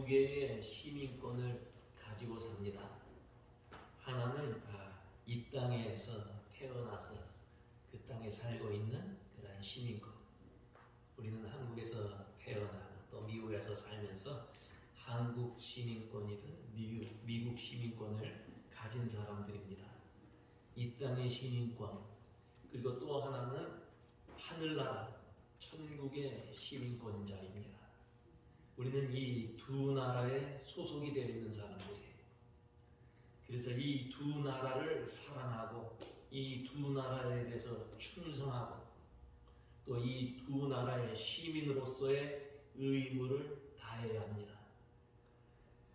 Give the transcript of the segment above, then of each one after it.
개의 시민권을 가지고 삽니다. 하나는 이 땅에서 태어나서 그 땅에 살고 있는 그런 시민권. 우리는 한국에서 태어나고 또 미국에서 살면서 한국 시민권이든 미국 시민권을 가진 사람들입니다. 이 땅의 시민권, 그리고 또 하나는 하늘나라, 천국의 시민권자입니다. 우리는 이 두 나라에 소속이 되어 있는 사람들이에요. 그래서 이 두 나라를 사랑하고 이 두 나라에 대해서 충성하고 또 이 두 나라의 시민으로서의 의무를 다해야 합니다.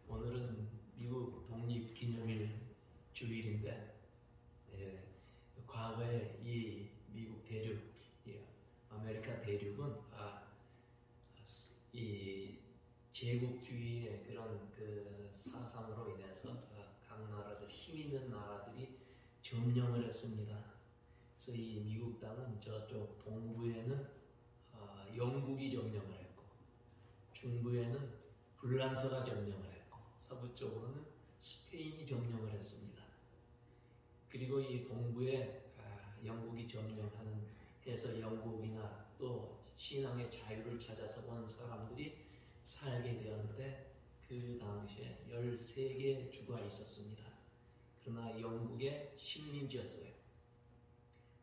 오늘은 미국 독립기념일 주일인데 과거에 이 미국 대륙, 아메리카 대륙은 이 제국주의의 그런 그 사상으로 인해서 각 나라들, 힘 있는 나라들이 점령을 했습니다. 그래서 이 미국 땅은 저쪽 동부에는 영국이 점령을 했고, 중부에는 불란서가 점령을 했고, 서부 쪽으로는 스페인이 점령을 했습니다. 그리고 이 동부에 영국이 점령하는 해서 영국이나 또 신앙의 자유를 찾아서 온 사람들이 살게 되었는데 그 당시에 13개의 주가 있었습니다. 그러나 영국의 식민지였어요.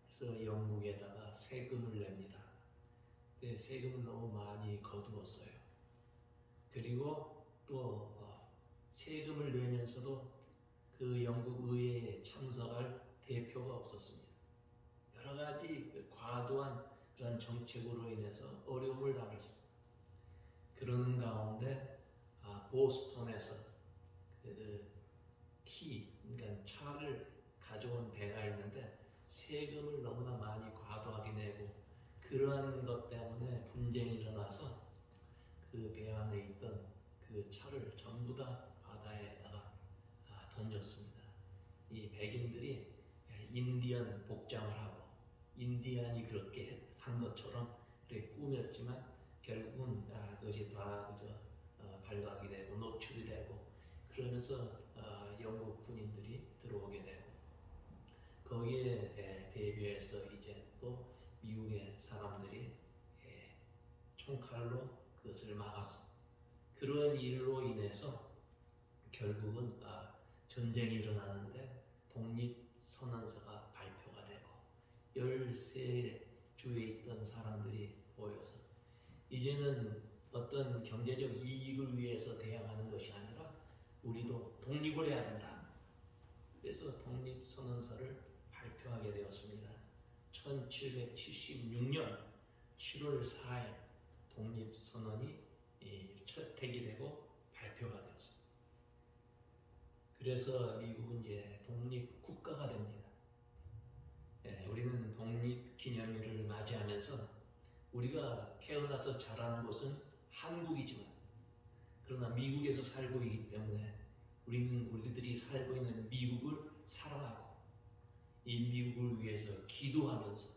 그래서 영국에다가 세금을 냅니다. 근데 세금을 너무 많이 거두었어요. 그리고 또 세금을 내면서도 그 영국 의회에 참석할 대표가 없었습니다. 여러 가지 과도한 그런 정책으로 인해서 어려움을 당했습니다. 그러는 가운데 보스턴에서 그러니까 차를 가져온 배가 있는데 세금을 너무나 많이 과도하게 내고 그러한 것 때문에 분쟁이 일어나서 그 배 안에 있던 그 차를 전부 다 바다에다가 던졌습니다. 이 백인들이 인디언 복장을 하고 인디안이 그렇게 한 것처럼 그렇게 꾸몄지만 결국은 그것이 다 발각이 되고 노출이 되고 그러면서 영국 군인들이 들어오게 되고 거기에 대비해서 이제 또 미국의 사람들이 총칼로 그것을 막았습니다. 그런 일로 인해서 결국은 전쟁이 일어나는데 독립선언서가 발표가 되고 13주에 있던 사람들이 모여서 이제는 어떤 경제적 이익을 위해서 대항하는 것이 아니라 우리도 독립을 해야 된다. 그래서 독립선언서를 발표하게 되었습니다. 1776년 7월 4일 독립선언이 채택이 되고 발표가 되었습니다. 그래서 미국은 이제 독립국가가 됩니다. 우리는 독립기념일을 맞이하면서 우리가 태어나서 자란 곳은 한국이지만 그러나 미국에서 살고 있기 때문에 우리들이 살고 있는 미국을 사랑하고 이 미국을 위해서 기도하면서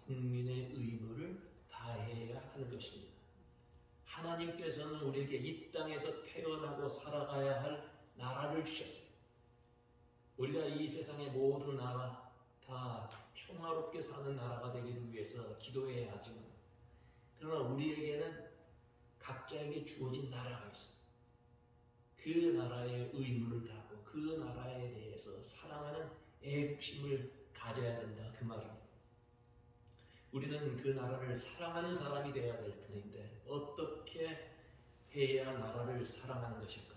국민의 의무를 다해야 하는 것입니다. 하나님께서는 우리에게 이 땅에서 태어나고 살아가야 할 나라를 주셨어요. 우리가 이 세상의 모든 나라 다 평화롭게 사는 나라가 되기를 위해서 기도해야 하지만 그러나 우리에게는 각자에게 주어진 나라가 있습니다. 그 나라의 의무를 다하고 그 나라에 대해서 사랑하는 애국심을 가져야 된다 그 말입니다. 우리는 그 나라를 사랑하는 사람이 되어야 될 터인데 어떻게 해야 나라를 사랑하는 것일까?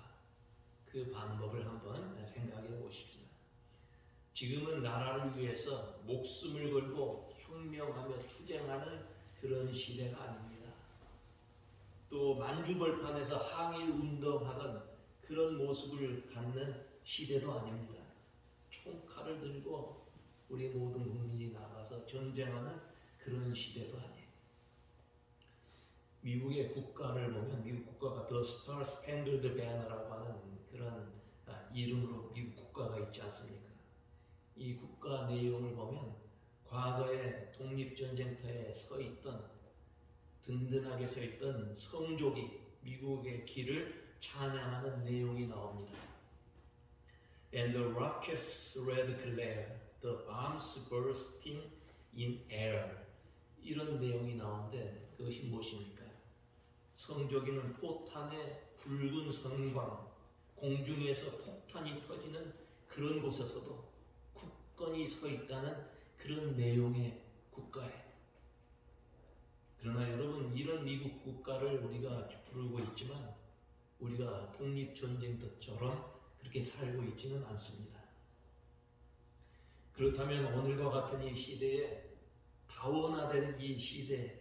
그 방법을 한번 생각해 보십시오. 지금은 나라를 위해서 목숨을 걸고 혁명하며 투쟁하는 그런 시대가 아닙니다. 또 만주벌판에서 항일 운동하던 그런 모습을 갖는 시대도 아닙니다. 총칼을 들고 우리 모든 국민이 나가서 전쟁하는 그런 시대도 아니에요. 미국의 국가를 보면 미국 국가가 The Star Spangled Banner라고 하는 그런 이름으로 미국 국가가 있지 않습니까? 이 국가 내용을 보면 과거에 독립전쟁터에 서 있던 든든하게 서 있던 성족이 미국의 길을 찬양하는 내용이 나옵니다. And the rocket's red glare, the bombs bursting in air. 이런 내용이 나오는데 그것이 무엇입니까? 성조기는 포탄의 붉은 선광, 공중에서 폭탄이 터지는 그런 곳에서도 굳건히 서 있다는 그런 내용의 국가예요. 그러나 여러분, 이런 미국 국가를 우리가 부르고 있지만 우리가 독립전쟁 때처럼 그렇게 살고 있지는 않습니다. 그렇다면 오늘과 같은 이 시대에, 다원화된 이 시대에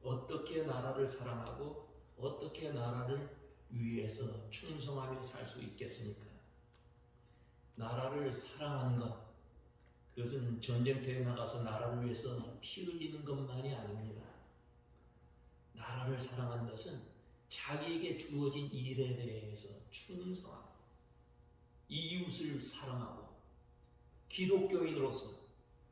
어떻게 나라를 사랑하고 어떻게 나라를 위해서 충성하며 살 수 있겠습니까? 나라를 사랑하는 것, 그것은 전쟁터에 나가서 나라를 위해서 피 흘리는 것만이 아닙니다. 나라를 사랑하는 것은 자기에게 주어진 일에 대해서 충성하고 이웃을 사랑하고 기독교인으로서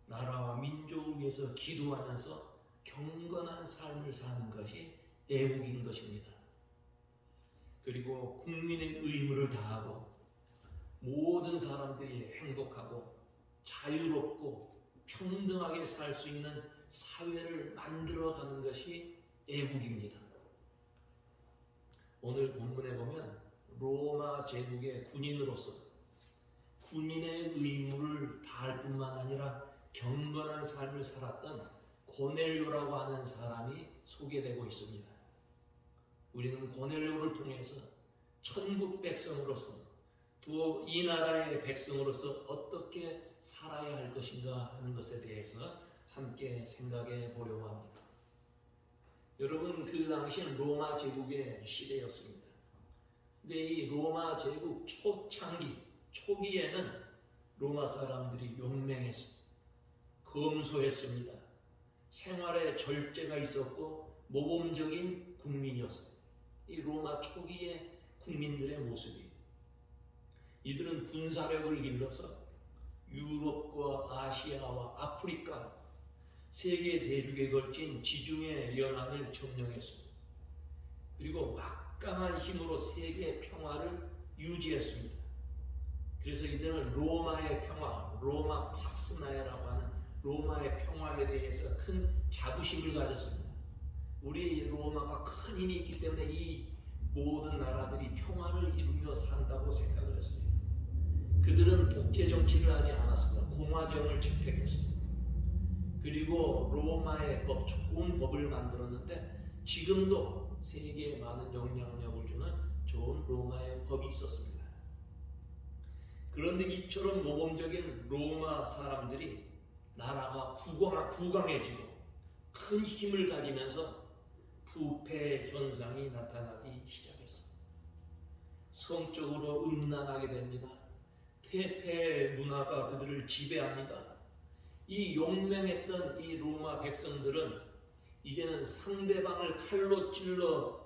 나라와 민족을 위해서 기도하면서 경건한 삶을 사는 것이 애국인 것입니다. 그리고 국민의 의무를 다하고 모든 사람들이 행복하고 자유롭고 평등하게 살 수 있는 사회를 만들어가는 것이 애국입니다. 오늘 본문에 보면 로마 제국의 군인으로서 군인의 의무를 다할 뿐만 아니라 경건한 삶을 살았던 고넬료라고 하는 사람이 소개되고 있습니다. 우리는 고넬료를 통해서 천국 백성으로서 또 이 나라의 백성으로서 어떻게 살아야 할 것인가 하는 것에 대해서 함께 생각해 보려고 합니다. 여러분, 그 당시엔 로마 제국의 시대였습니다. 근데 이 로마 제국 초기에는 로마 사람들이 용맹했습니다. 검소했습니다. 생활에 절제가 있었고 모범적인 국민이었어요. 이 로마 초기의 국민들의 모습이, 이들은 군사력을 길러서 유럽과 아시아와 아프리카 세계 대륙에 걸친 지중해 연안을 점령했습니다. 그리고 막강한 힘으로 세계 평화를 유지했습니다. 그래서 이들은 로마의 평화, 로마 팍스나야라고 하는 로마의 평화에 대해서 큰 자부심을 가졌습니다. 우리 로마가 큰 힘이 있기 때문에 이 모든 나라들이 평화를 이루며 산다고 생각을 했어요. 그들은 독재 정치를 하지 않았습니다. 공화정을 채택했습니다. 그리고 로마의 법, 좋은 법을 만들었는데 지금도 세계에 많은 영향력을 주는 좋은 로마의 법이 있었습니다. 그런데 이처럼 모범적인 로마 사람들이 나라가 부강해지고 큰 힘을 가지면서 부패 현상이 나타나기 시작했습니다. 성적으로 음란하게 됩니다. 퇴폐 문화가 그들을 지배합니다. 이 용맹했던 이 로마 백성들은 이제는 상대방을 칼로 찔러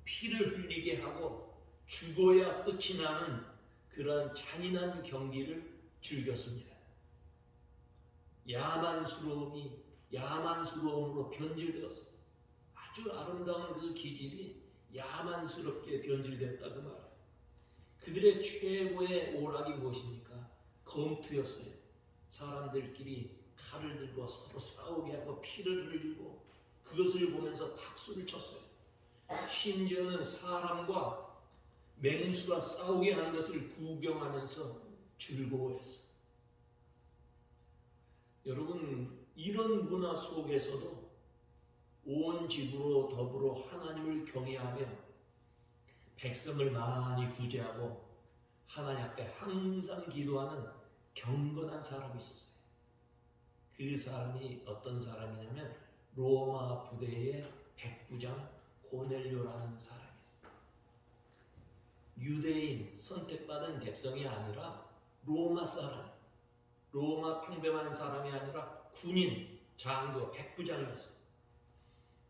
피를 흘리게 하고 죽어야 끝이 나는 그러한 잔인한 경기를 즐겼습니다. 야만스러움으로 변질되었습니다. 아주 아름다운 그 기질이 야만스럽게 변질됐다 그 말. 그들의 최고의 오락이 무엇입니까? 검투였어요. 사람들끼리 칼을 들고 서로 싸우게 하고 피를 흘리고 그것을 보면서 박수를 쳤어요. 심지어는 사람과 맹수가 싸우게 하는 것을 구경하면서 즐거워했어요. 여러분, 이런 문화 속에서도 온 집으로 더불어 하나님을 경외하며 백성을 많이 구제하고 하나님 앞에 항상 기도하는 경건한 사람이 있었어요. 그 사람이 어떤 사람이냐면 로마 부대의 백부장 고넬료라는 사람이었어요. 유대인 선택받은 백성이 아니라 로마 사람, 로마 평범한 사람이 아니라 군인, 장교, 백부장이었어요.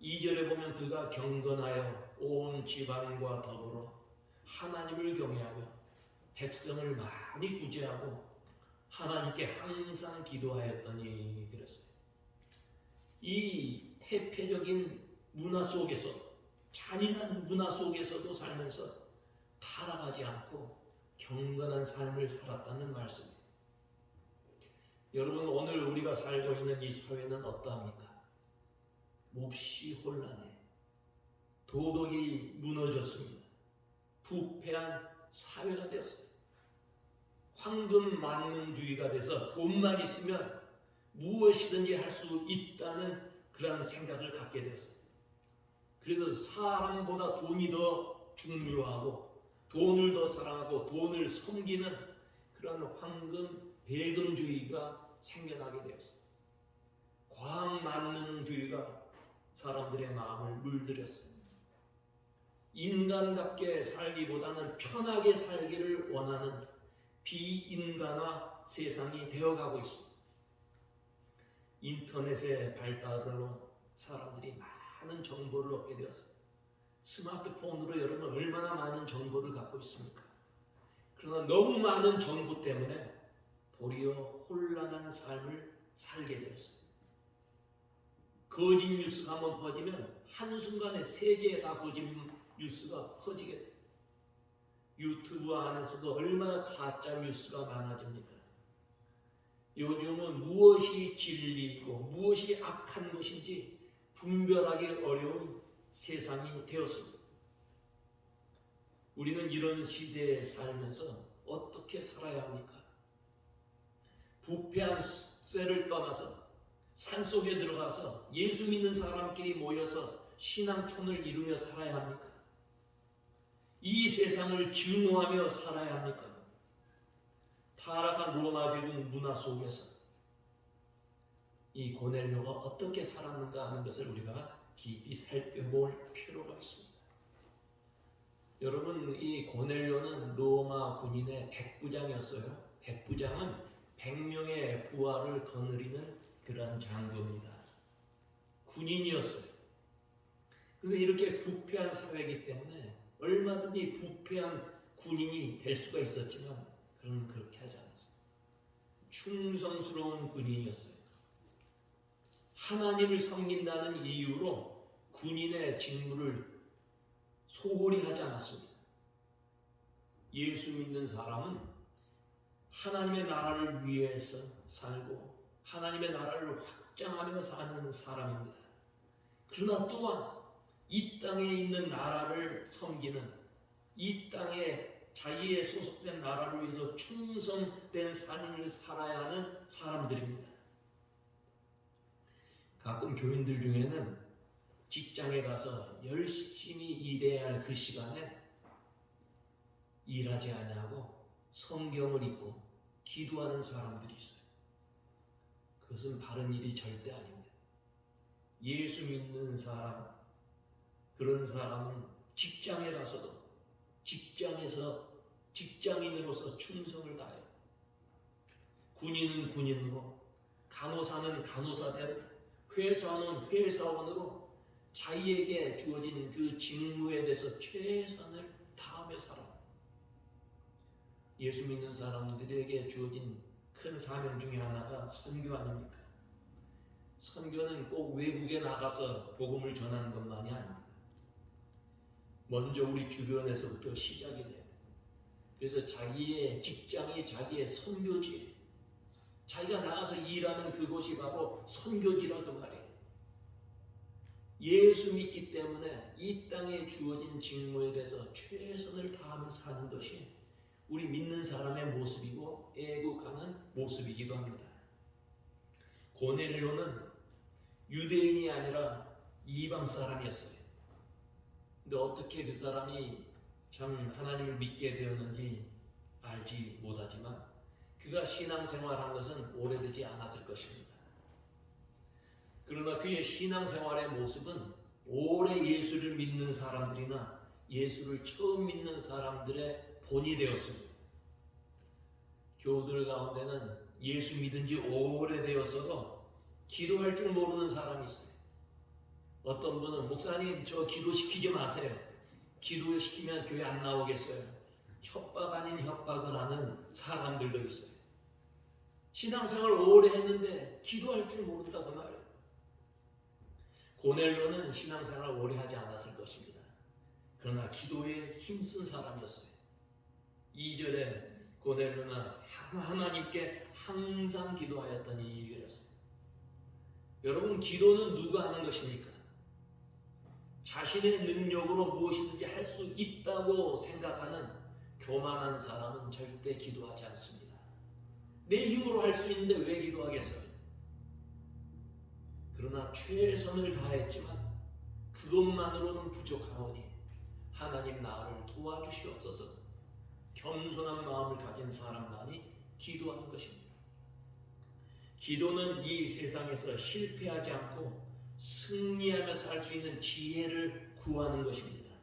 2절에 보면 그가 경건하여 온 집안과 더불어 하나님을 경외하며 백성을 많이 구제하고 하나님께 항상 기도하였더니 그랬어요. 이 태폐적인 문화 속에서, 잔인한 문화 속에서도 살면서 타락하지 않고 경건한 삶을 살았다는 말씀입니다. 여러분, 오늘 우리가 살고 있는 이 사회는 어떠합니까? 몹시 혼란해. 도덕이 무너졌습니다. 부패한 사회가 되었어요. 황금 만능주의가 돼서 돈만 있으면 무엇이든지 할 수 있다는 그런 생각을 갖게 되었어요. 그래서 사람보다 돈이 더 중요하고 돈을 더 사랑하고 돈을 섬기는 그런 황금 배금주의가 생겨나게 되었어요. 과학만능주의가 사람들의 마음을 물들였어요. 인간답게 살기보다는 편하게 살기를 원하는 비인간화 세상이 되어가고 있습니다. 인터넷의 발달로 사람들이 많은 정보를 얻게 되었어요. 스마트폰으로 여러분 얼마나 많은 정보를 갖고 있습니까? 그러나 너무 많은 정보 때문에 도리어 혼란한 삶을 살게 되었어요. 거짓 뉴스가 한번 퍼지면 한순간에 세계에 다 거짓 뉴스가 퍼지게 돼요. 유튜브 안에서도 얼마나 가짜 뉴스가 많아집니까? 요즘은 무엇이 진리이고 무엇이 악한 것인지 분별하기 어려운 세상이 되었습니다. 우리는 이런 시대에 살면서 어떻게 살아야 합니까? 부패한 쇠를 떠나서 산속에 들어가서 예수 믿는 사람끼리 모여서 신앙촌을 이루며 살아야 합니까? 이 세상을 증오하며 살아야 합니까? 타락한 로마 제국 문화 속에서 이 고넬료가 어떻게 살았는가 하는 것을 우리가 깊이 살펴볼 필요가 있습니다. 여러분, 이 고넬료는 로마 군인의 백부장이었어요. 백부장은 100명의 부하를 거느리는 그런 장교입니다. 군인이었어요. 그런데 이렇게 부패한 사회이기 때문에 얼마든지 부패한 군인이 될 수가 있었지만 그는 그렇게 하지 않았어요. 충성스러운 군인이었어요. 하나님을 섬긴다는 이유로 군인의 직무를 소홀히 하지 않았습니다. 예수 믿는 사람은 하나님의 나라를 위해서 살고 하나님의 나라를 확장하며 사는 사람입니다. 그러나 또한 이 땅에 있는 나라를 섬기는, 이 땅에 자기의 소속된 나라를 위해서 충성된 삶을 살아야 하는 사람들입니다. 가끔 교인들 중에는 직장에 가서 열심히 일해야 할 그 시간에 일하지 아니하고 성경을 읽고 기도하는 사람들이 있어요. 그것은 바른 일이 절대 아닙니다. 예수 믿는 사람, 그런 사람은 직장에 가서도 직장에서 직장인으로서 충성을 다해요. 군인은 군인으로, 간호사는 간호사대로, 회사원은 회사원으로 자기에게 주어진 그 직무에 대해서 최선을 다하며 살아요. 예수 믿는 사람들에게 주어진 큰 사명 중에 하나가 선교 아닙니까? 선교는 꼭 외국에 나가서 복음을 전하는 것만이 아닙니다. 먼저 우리 주변에서부터 시작이 돼요. 그래서 자기의 직장이 자기의 선교지, 자기가 나가서 일하는 그곳이 바로 선교지라고 말해요. 예수 믿기 때문에 이 땅에 주어진 직무에 대해서 최선을 다하며 사는 것이 우리 믿는 사람의 모습이고 애국하는 모습이기도 합니다. 고넬료는 유대인이 아니라 이방 사람이었어요. 근데 어떻게 그 사람이 참 하나님을 믿게 되었는지 알지 못하지만 그가 신앙생활한 것은 오래되지 않았을 것입니다. 그러나 그의 신앙생활의 모습은 오래 예수를 믿는 사람들이나 예수를 처음 믿는 사람들의 본이 되었습니다. 교우들 가운데는 예수 믿은 지 오래되었어도 기도할 줄 모르는 사람이 있어요. 어떤 분은 목사님 저 기도시키지 마세요. 기도시키면 교회 안 나오겠어요. 협박 아닌 협박을 하는 사람들도 있어요. 신앙생활 오래 했는데 기도할 줄 모른다고 말해요. 고넬료는 신앙생활 오래 하지 않았을 것입니다. 그러나 기도에 힘쓴 사람이었어요. 2절에 고넬료는 하나님께 항상 기도하였더니 이랬어요. 여러분, 기도는 누가 하는 것입니까? 자신의 능력으로 무엇이든지 할 수 있다고 생각하는 교만한 사람은 절대 기도하지 않습니다. 내 힘으로 할 수 있는데 왜 기도하겠어요? 그러나 최선을 다했지만 그것만으로는 부족하오니 하나님 나를 도와주시옵소서. 겸손한 마음을 가진 사람만이 기도하는 것입니다. 기도는 이 세상에서 실패하지 않고 승리하면서 할 수 있는 지혜를 구하는 것입니다.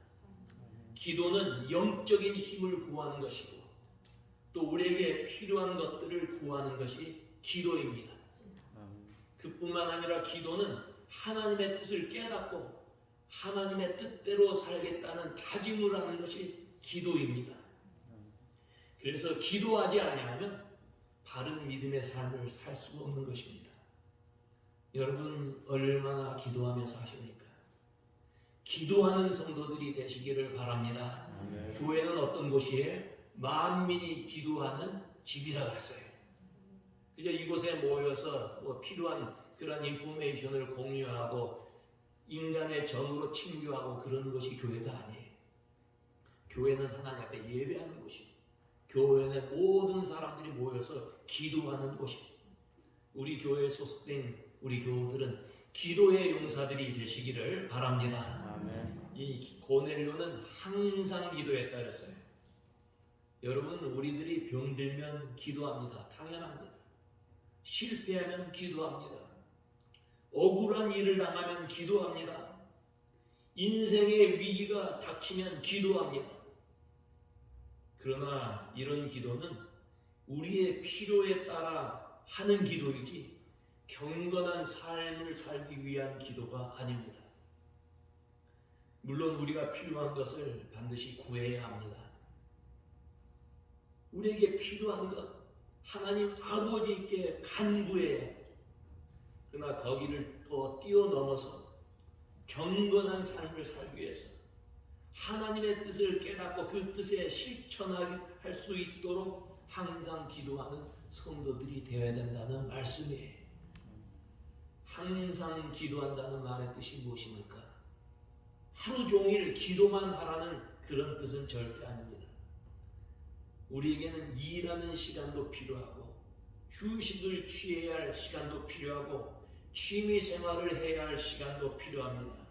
기도는 영적인 힘을 구하는 것이고 또 우리에게 필요한 것들을 구하는 것이 기도입니다. 그뿐만 아니라 기도는 하나님의 뜻을 깨닫고 하나님의 뜻대로 살겠다는 다짐을 하는 것이 기도입니다. 그래서 기도하지 아니하면 바른 믿음의 삶을 살 수가 없는 것입니다. 여러분, 얼마나 기도하면서 하십니까? 기도하는 성도들이 되시기를 바랍니다. 교회는 어떤 곳이에요? 만민이 기도하는 집이라고 했어요. 이제 이곳에 모여서 필요한 그런 인포메이션을 공유하고 인간의 정으로 친교하고 그런 것이 교회가 아니에요. 교회는 하나님 앞에 예배하는 곳이에요. 교회는 모든 사람들이 모여서 기도하는 곳이에요. 우리 교회에 소속된 우리 교우들은 기도의 용사들이 되시기를 바랍니다. 아멘. 이 고넬료는 항상 기도했다 그랬어요. 여러분, 우리들이 병들면 기도합니다. 당연합니다. 실패하면 기도합니다. 억울한 일을 당하면 기도합니다. 인생의 위기가 닥치면 기도합니다. 그러나 이런 기도는 우리의 필요에 따라 하는 기도이지 경건한 삶을 살기 위한 기도가 아닙니다. 물론 우리가 필요한 것을 반드시 구해야 합니다. 우리에게 필요한 것 하나님 아버지께 간구해야 해요. 그러나 거기를 더 뛰어넘어서 경건한 삶을 살기 위해서 하나님의 뜻을 깨닫고 그 뜻에 실천할 수 있도록 항상 기도하는 성도들이 되어야 된다는 말씀이에요. 항상 기도한다는 말의 뜻이 무엇입니까? 하루 종일 기도만 하라는 그런 뜻은 절대 아닙니다. 우리에게는 일하는 시간도 필요하고 휴식을 취해야 할 시간도 필요하고 취미 생활을 해야 할 시간도 필요합니다.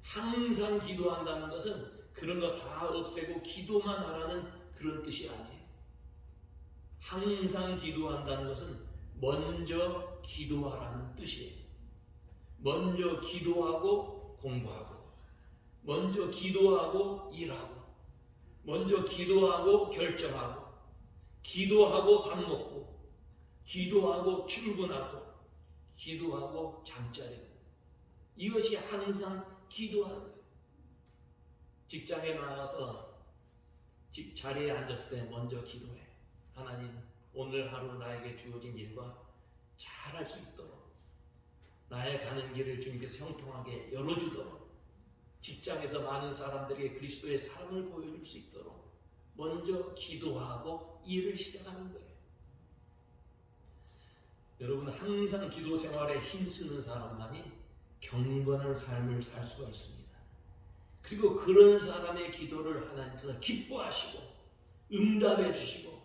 항상 기도한다는 것은 그런 거 다 없애고 기도만 하라는 그런 뜻이 아니에요. 항상 기도한다는 것은 먼저 기도하라는 뜻이에요. 먼저 기도하고 공부하고, 먼저 기도하고 일하고, 먼저 기도하고 결정하고, 기도하고 밥 먹고, 기도하고 출근하고, 기도하고 잠자리고, 이것이 항상 기도하는 거예요. 직장에 나가서 자리에 앉았을 때 먼저 기도해. 하나님, 오늘 하루 나에게 주어진 일과 잘할 수 있도록, 나의 가는 길을 주님께서 형통하게 열어주도록, 직장에서 많은 사람들에게 그리스도의 삶을 보여줄 수 있도록 먼저 기도하고 일을 시작하는 거예요. 여러분, 항상 기도 생활에 힘쓰는 사람만이 경건한 삶을 살 수가 있습니다. 그리고 그런 사람의 기도를 하나님께서 기뻐하시고 응답해 주시고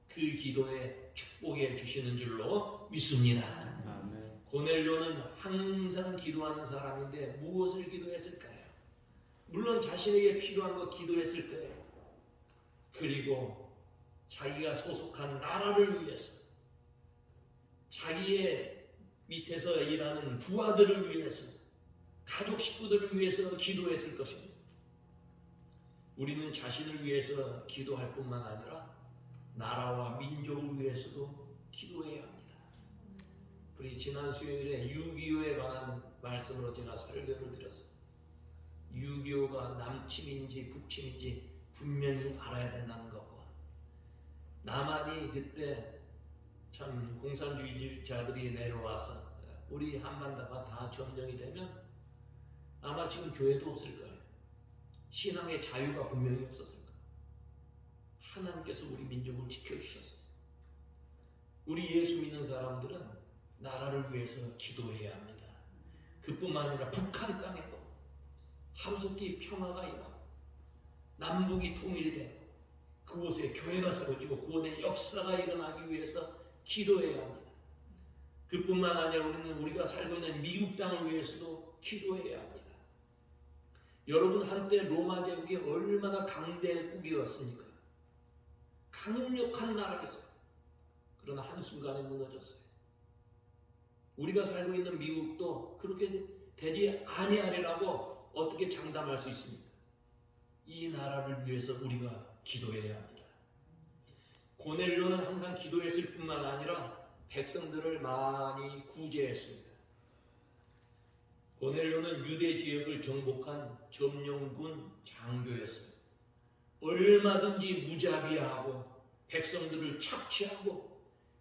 그 기도에 축복해 주시는 줄로 믿습니다. 아멘. 고넬료는 항상 기도하는 사람인데 무엇을 기도했을까요? 물론 자신에게 필요한 거 기도했을 거예요. 그리고 자기가 소속한 나라를 위해서, 자기의 밑에서 일하는 부하들을 위해서, 가족 식구들을 위해서 기도했을 것입니다. 우리는 자신을 위해서 기도할 뿐만 아니라 나라와 민족을 위해서도 기도해야 합니다. 우리 지난 수요일에 6.25에 관한 말씀으로 제가 설교를 드렸어요. 6.25가 남침인지 북침인지 분명히 알아야 된다는 것과, 남한이 그때 참 공산주의자들이 내려와서 우리 한반도가 다 점령이 되면 아마 지금 교회도 없을 거예요. 신앙의 자유가 분명히 없었을 거예요. 하나님께서 우리 민족을 지켜주셨어요. 우리 예수 믿는 사람들은 나라를 위해서 기도해야 합니다. 그뿐만 아니라 북한 땅에도 하루속히 평화가 임하고 남북이 통일이 되고 그곳에 교회가 세워지고 구원의 역사가 일어나기 위해서 기도해야 합니다. 그뿐만 아니라 우리가 살고 있는 미국 땅을 위해서도 기도해야 합니다. 여러분, 한때 로마 제국이 얼마나 강대국이었습니까? 강력한 나라였어요. 그러나 한순간에 무너졌어요. 우리가 살고 있는 미국도 그렇게 되지 아니하리라고 어떻게 장담할 수 있습니까? 이 나라를 위해서 우리가 기도해야 합니다. 고넬료는 항상 기도했을 뿐만 아니라 백성들을 많이 구제했습니다. 고넬료는 유대 지역을 정복한 점령군 장교였어요. 얼마든지 무자비하고 백성들을 착취하고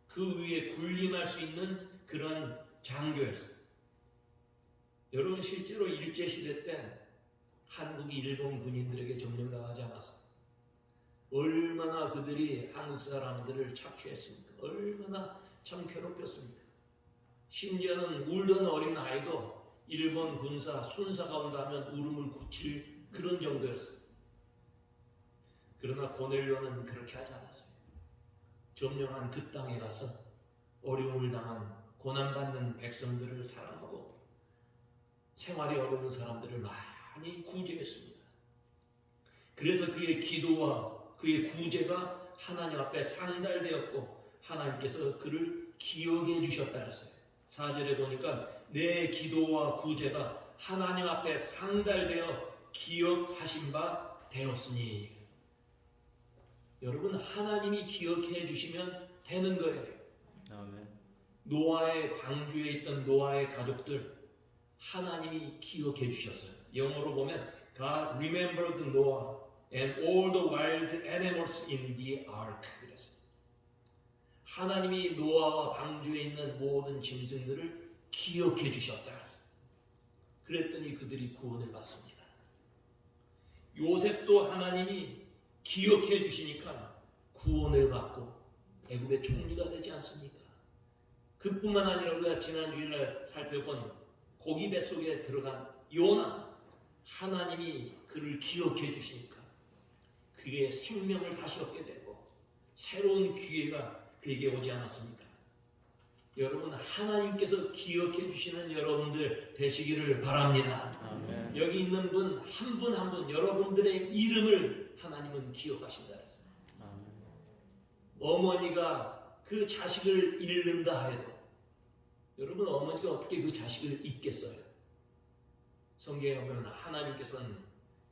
그 위에 군림할 수 있는 그런 장교였어요. 여러분, 실제로 일제시대 때 한국이 일본 군인들에게 점령당하지 않았어요. 얼마나 그들이 한국 사람들을 착취했습니까? 얼마나 참 괴롭혔습니까? 심지어는 울던 어린 아이도 일본 군사 순사가 온다면 울음을 굳힐 그런 정도였어요. 그러나 고넬료는 그렇게 하지 않았어요. 점령한 그 땅에 가서 어려움을 당한 고난받는 백성들을 사랑하고 생활이 어려운 사람들을 많이 구제했습니다. 그래서 그의 기도와 그의 구제가 하나님 앞에 상달되었고 하나님께서 그를 기억해 주셨다 했어요. 4절에 보니까 내 기도와 구제가 하나님 앞에 상달되어 기억하신 바 되었으니. 여러분, 하나님이 기억해 주시면 되는 거예요. 아멘. 노아의 방주에 있던 노아의 가족들 하나님이 기억해 주셨어요. 영어로 보면 God remembered Noah and all the wild animals in the ark. 그랬어요. 하나님이 노아와 방주에 있는 모든 짐승들을 기억해 주셨다. 그랬더니 그들이 구원을 받습니다. 요셉도 하나님이 기억해 주시니까 구원을 받고 애굽의 총리가 되지 않습니까? 그뿐만 아니라 우리가 지난 주일날 살펴본 고기 뱃속에 들어간 요나, 하나님이 그를 기억해 주시니까 그의 생명을 다시 얻게 되고 새로운 기회가 그에게 오지 않았습니까? 여러분, 하나님께서 기억해 주시는 여러분들 되시기를 바랍니다. 아멘. 여기 있는 분 한 분 한 분 여러분들의 이름을 하나님은 기억하신다 했어요. 아멘. 어머니가 그 자식을 잃는다 해도 여러분, 어머니가 어떻게 그 자식을 잊겠어요? 성경에 보면 하나님께서는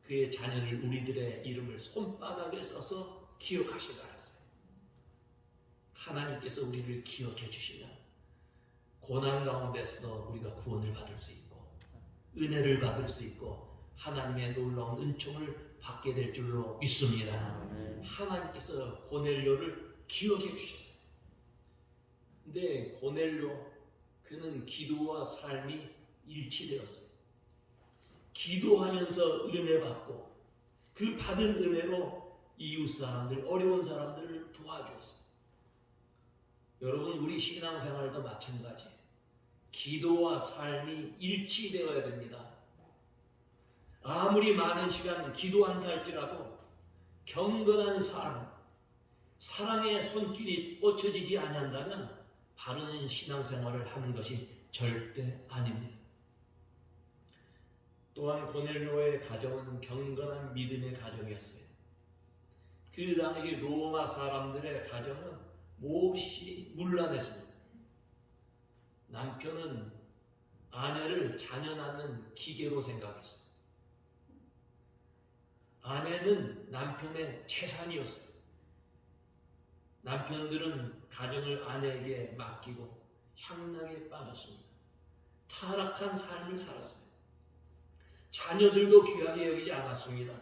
그의 자녀를 우리들의 이름을 손바닥에 써서 기억하신다 했어요. 하나님께서 우리를 기억해 주시면 고난 가운데서도 우리가 구원을 받을 수 있고 은혜를 받을 수 있고 하나님의 놀라운 은총을 받게 될 줄로 믿습니다. 하나님께서 고넬료를 기억해 주셨어요. 근데 고넬료, 그는 기도와 삶이 일치되었어요. 기도하면서 은혜 받고 그 받은 은혜로 이웃 사람들, 어려운 사람들을 도와주었어요. 여러분, 우리 신앙생활도 마찬가지예요. 기도와 삶이 일치되어야 됩니다. 아무리 많은 시간 기도한다 할지라도 경건한 삶, 사랑의 손길이 뻗쳐지지 아니한다면 바른 신앙생활을 하는 것이 절대 아닙니다. 또한 고넬료의 가정은 경건한 믿음의 가정이었어요. 그 당시 로마 사람들의 가정은 몹시 문란했습니다. 남편은 아내를 자녀 낳는 기계로 생각했어요. 아내는 남편의 재산이었어요. 남편들은 가정을 아내에게 맡기고 향락에 빠졌습니다. 타락한 삶을 살았어요. 자녀들도 귀하게 여기지 않았습니다.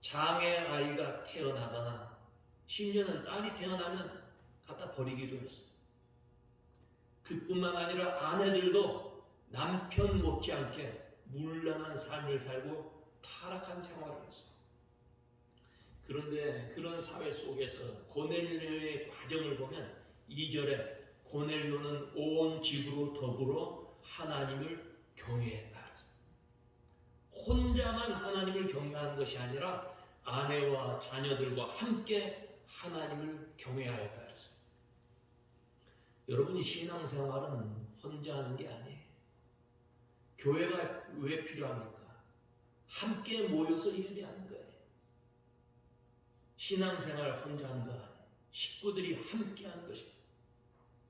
장애 아이가 태어나거나 심지어는 딸이 태어나면 갖다 버리기도 했어요. 그뿐만 아니라 아내들도 남편 못지않게 문란한 삶을 살고 타락한 생활을 했어요. 그런데 그런 사회 속에서 고넬료의 과정을 보면 2절에 고넬료는 온 집으로 더불어 하나님을 경외했다. 혼자만 하나님을 경외한 것이 아니라 아내와 자녀들과 함께 하나님을 경외하였다. 여러분이 신앙생활은 혼자 하는 게 아니에요. 교회가 왜 필요합니까? 함께 모여서 예배하는 거예요. 신앙생활 혼자 하는 거 아니에요. 식구들이 함께 하는 것입니다.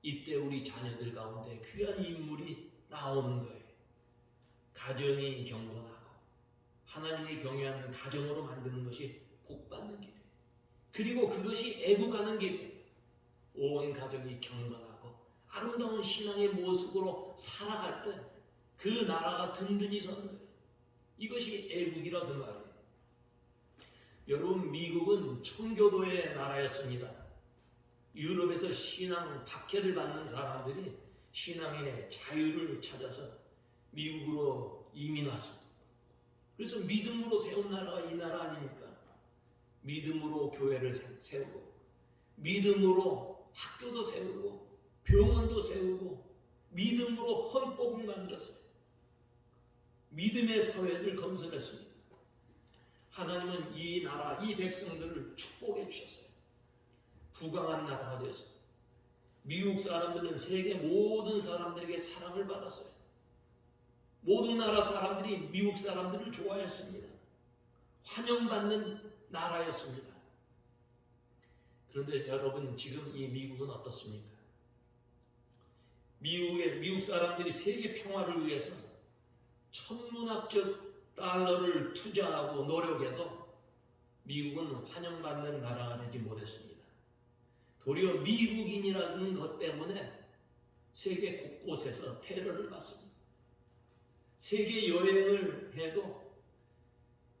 이때 우리 자녀들 가운데 귀한 인물이 나오는 거예요. 가정이 경건하고 하나님을 경외하는 가정으로 만드는 것이 복받는 길이에요. 그리고 그것이 애국하는 길이에요. 온 가족이 경건하고 아름다운 신앙의 모습으로 살아갈 때 그 나라가 든든히 서는 거예요. 이것이 애국이라 그 말이에요. 여러분, 미국은 청교도의 나라였습니다. 유럽에서 신앙 박해를 받는 사람들이 신앙의 자유를 찾아서 미국으로 이민 왔습니다. 그래서 믿음으로 세운 나라가 이 나라 아닙니까? 믿음으로 교회를 세우고 믿음으로 학교도 세우고 병원도 세우고 믿음으로 헌법을 만들었어요. 믿음의 사회를 건설했습니다. 하나님은 이 나라, 이 백성들을 축복해 주셨어요. 부강한 나라가 되었어요. 미국 사람들은 세계 모든 사람들에게 사랑을 받았어요. 모든 나라 사람들이 미국 사람들을 좋아했습니다. 환영받는 나라였습니다. 그런데 여러분, 지금 이 미국은 어떻습니까? 미국 사람들이 세계 평화를 위해서 천문학적 달러를 투자하고 노력해도 미국은 환영받는 나라가 되지 못했습니다. 도리어 미국인이라는 것 때문에 세계 곳곳에서 테러를 받습니다. 세계 여행을 해도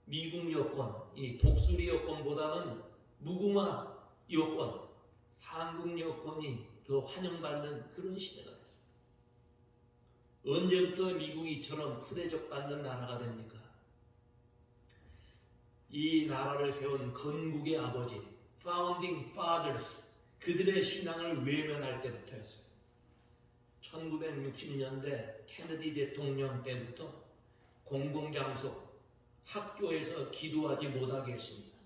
미국 여권, 이 독수리 여권보다는 무궁화 여권, 한국 여권이 더 환영받는 그런 시대가 됐습니다. 언제부터 미국이 이처럼 푸대접 받는 나라가 됩니까? 이 나라를 세운 건국의 아버지, Founding Fathers, 그들의 신앙을 외면할 때부터였어요. 1960년대 케네디 대통령 때부터 공공장소, 학교에서 기도하지 못하게 했습니다.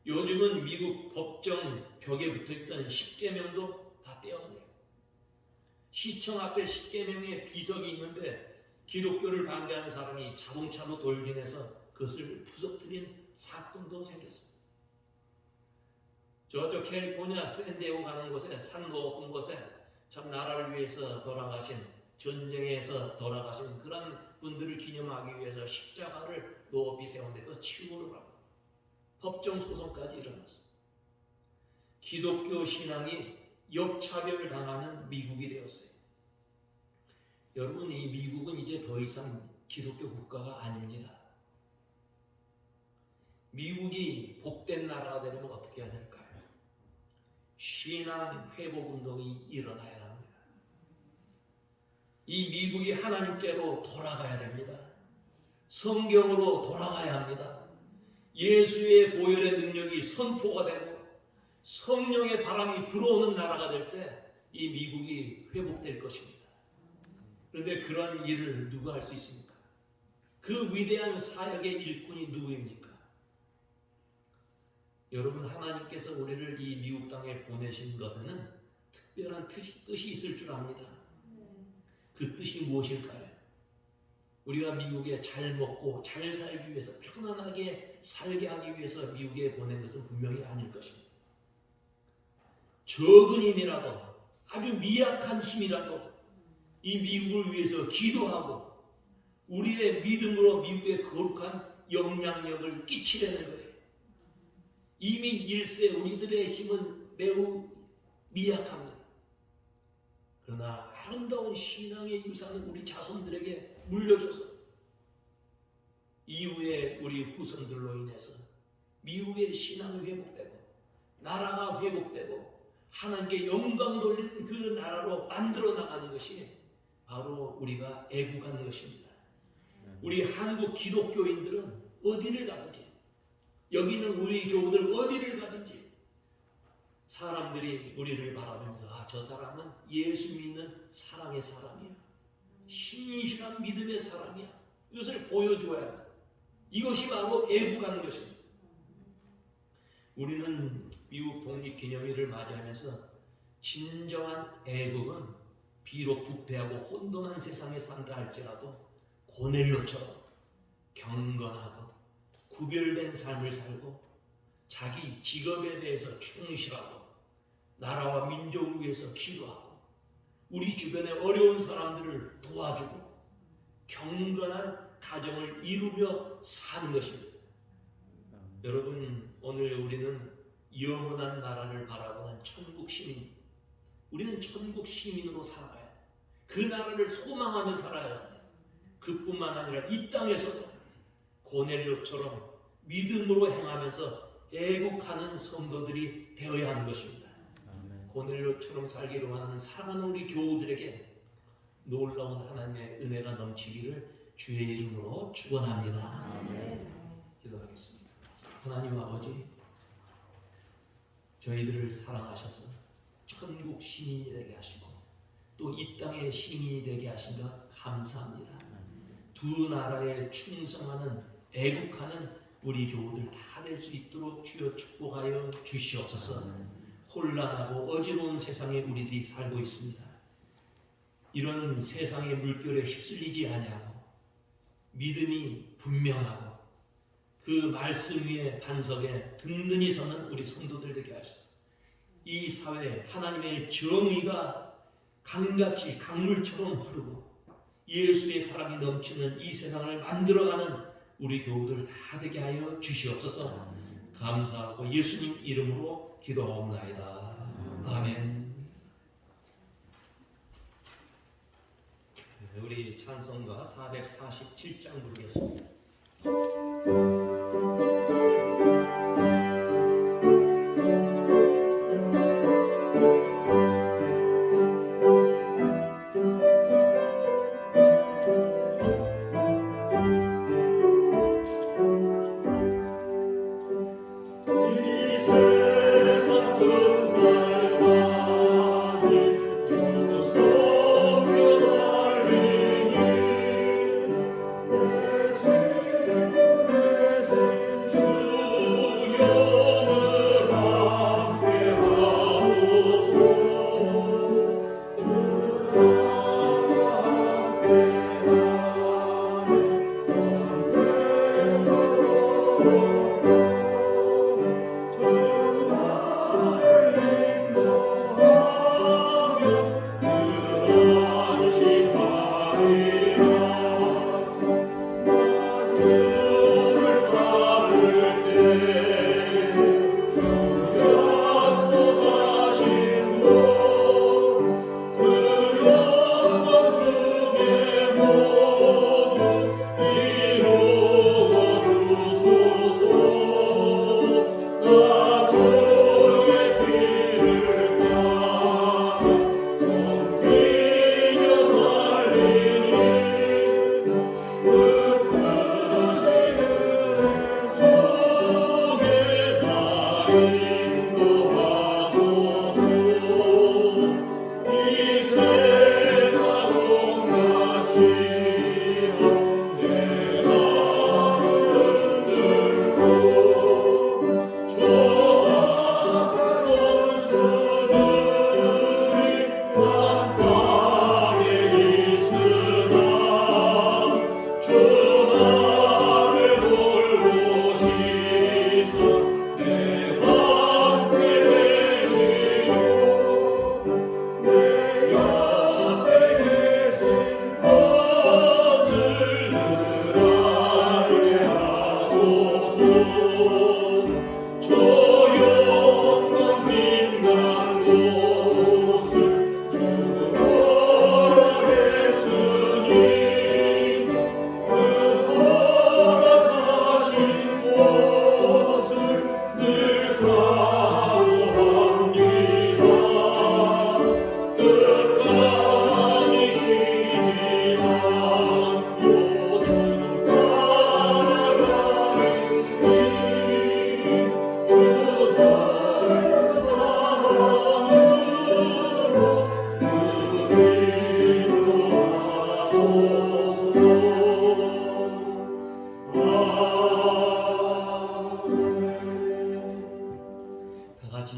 요즘은 미국 법정 벽에 붙어있던 10계명도 다 떼어내요. 시청 앞에 10계명의 비석이 있는데 기독교를 반대하는 사람이 자동차로 돌진해서 그것을 부서뜨린 사건도 생겼습니다. 저쪽 캘리포니아 샌디에고 가는 곳에 산 높은 곳에 참 나라를 위해서 돌아가신, 전쟁에서 돌아가신 그런 분들을 기념하기 위해서 십자가를 높이 세웠는데 그거 치우를 하고 법정 소송까지 일어났어요. 기독교 신앙이 역차별 당하는 미국이 되었어요. 여러분, 이 미국은 이제 더 이상 기독교 국가가 아닙니다. 미국이 복된 나라가 되려면 어떻게 해야 될까요? 신앙 회복 운동이 일어나야 합니다. 이 미국이 하나님께로 돌아가야 됩니다. 성경으로 돌아가야 합니다. 예수의 보혈의 능력이 선포가 되고 성령의 바람이 불어오는 나라가 될 때 이 미국이 회복될 것입니다. 그런데 그런 일을 누가 할 수 있습니까? 그 위대한 사역의 일꾼이 누구입니까? 여러분, 하나님께서 우리를 이 미국 땅에 보내신 것에는 특별한 뜻이 있을 줄 압니다. 그 뜻이 무엇일까요? 우리가 미국에 잘 먹고 잘 살기 위해서, 편안하게 살게 하기 위해서 미국에 보낸 것은 분명히 아닐 것입니다. 적은 힘이라도, 아주 미약한 힘이라도 이 미국을 위해서 기도하고 우리의 믿음으로 미국에 거룩한 영향력을 끼치려는 거예요. 이민 1세 우리들의 힘은 매우 미약합니다. 그러나 아름다운 신앙의 유산을 우리 자손들에게 물려줘서 이후에 우리 후손들로 인해서 미국의 신앙이 회복되고 나라가 회복되고 하나님께 영광 돌리는 그 나라로 만들어 나가는 것이 바로 우리가 애국하는 것입니다. 우리 한국 기독교인들은 어디를 가든지 여기 있는 우리 교우들 어디를 가든지 사람들이 우리를 바라보면서 저 사람은 예수 믿는 사랑의 사람이야. 신실한 믿음의 사람이야. 이것을 보여줘야 합니다. 이것이 바로 애국하는 것입니다. 우리는 미국 독립기념일을 맞이하면서 진정한 애국은 비록 부패하고 혼돈한 세상에 산다 할지라도 고넬료처럼 경건하고 구별된 삶을 살고 자기 직업에 대해서 충실하고 나라와 민족을 위해서 기도하고 우리 주변의 어려운 사람들을 도와주고 경건한 가정을 이루며 사는 것입니다. 여러분, 오늘 우리는 영원한 나라를 바라보는 천국 시민, 우리는 천국 시민으로 살아야 돼. 그 나라를 소망하며 살아야 합니다. 그뿐만 아니라 이 땅에서도 고넬료처럼 믿음으로 행하면서 애국하는 성도들이 되어야 하는 것입니다. 고넬료처럼 살기로 하는 사랑하는 우리 교우들에게 놀라운 하나님의 은혜가 넘치기를 주의 이름으로 축원합니다. 기도하겠습니다. 하나님 아버지, 저희들을 사랑하셔서 천국 시민이 되게 하시고 또 이 땅의 시민이 되게 하신 것 감사합니다. 두 나라에 충성하는 애국하는 우리 교우들 다 될 수 있도록 주여 축복하여 주시옵소서. 혼란하고 어지러운 세상에 우리들이 살고 있습니다. 이런 세상의 물결에 휩쓸리지 아니하고 믿음이 분명하고 그 말씀 위에 반석에 든든히 서는 우리 성도들 되게 하시소. 이 사회에 하나님의 정의가 강같이 강물처럼 흐르고 예수의 사랑이 넘치는 이 세상을 만들어가는 우리 교우들 다 되게 하여 주시옵소서. 감사하고 예수님 이름으로 기도하옵나이다. 아멘. 우리 찬송가 447장 부르겠습니다.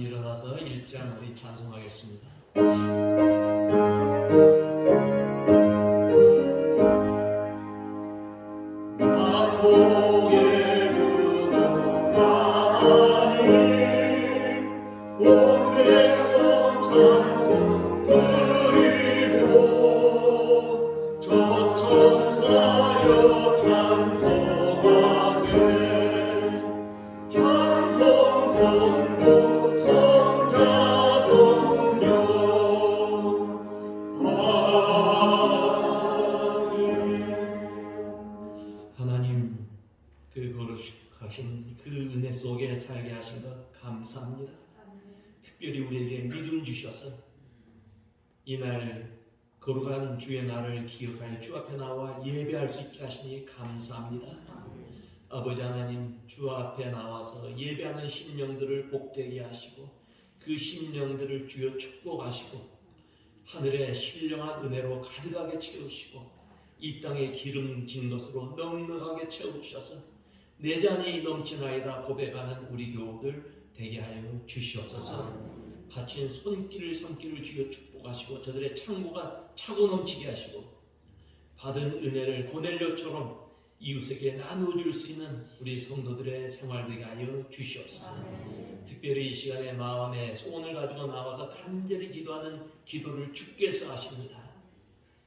같이 일어나서 1장 우리 찬송하겠습니다. 만복의 무궁하니 온 백성 찬송 드리고 천천사여 찬송하세 찬송 성부 성자 성령 하나님, 그 거룩하신 그 은혜 속에 살게 하신 것 감사합니다. 특별히 우리에게 믿음 주셔서 이날 거룩한 주의 날을 기억하여 주 앞에 나와 예배할 수 있게 하시니 감사합니다. 아버지 하나님, 주 앞에 나와서 예배하는 심령들을 복되게 하시고 그 심령들을 주여 축복하시고 하늘의 신령한 은혜로 가득하게 채우시고 이 땅에 기름진 것으로 넉넉하게 채우셔서 내 잔이 넘치나이다 고백하는 우리 교우들 되게 하여 주시옵소서. 바친 손길을 주여 축복하시고 저들의 창고가 차고 넘치게 하시고 받은 은혜를 고넬료처럼 이웃에게 나누어줄 수 있는 우리 성도들의 생활 되게 하여 주시옵소서. 특별히 이 시간에 마음의 소원을 가지고 나와서 간절히 기도하는 기도를 주께서 하십니다.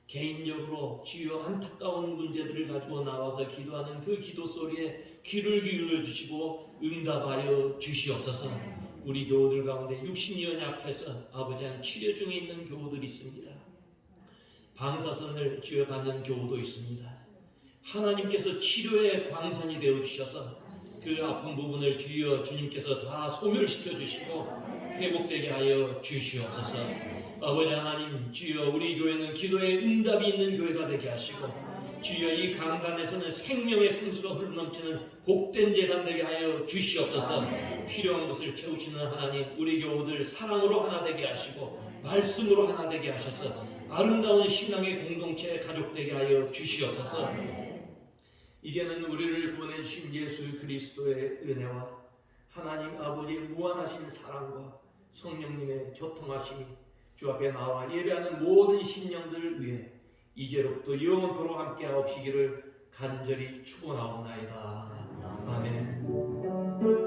개인적으로 주여 안타까운 문제들을 가지고 나와서 기도하는 그 기도 소리에 귀를 기울여 주시고 응답하여 주시옵소서. 우리 교우들 가운데 60년 약해서 아버지 한 치료 중에 있는 교우들이 있습니다. 방사선을 주여 받는 교우도 있습니다. 하나님께서 치료의 광선이 되어 주셔서 그 아픈 부분을 주여 주님께서 다 소멸시켜 주시고 회복되게 하여 주시옵소서. 아버지 하나님, 주여 우리 교회는 기도에 응답이 있는 교회가 되게 하시고 주여 이 강단에서는 생명의 생수가 흘러넘치는 복된 제단 되게 하여 주시옵소서. 필요한 것을 채우시는 하나님, 우리 교우들 사랑으로 하나 되게 하시고 말씀으로 하나 되게 하셔서 아름다운 신앙의 공동체 가족 되게 하여 주시옵소서. 이제는 우리를 보내주신 예수 그리스도의 은혜와 하나님 아버지의 무한하신 사랑과 성령님의 교통하심이 주 앞에 나와 예배하는 모든 심령들을 위해 이제로부터 영원토록 함께하옵시기를 간절히 축원하옵나이다. 아멘.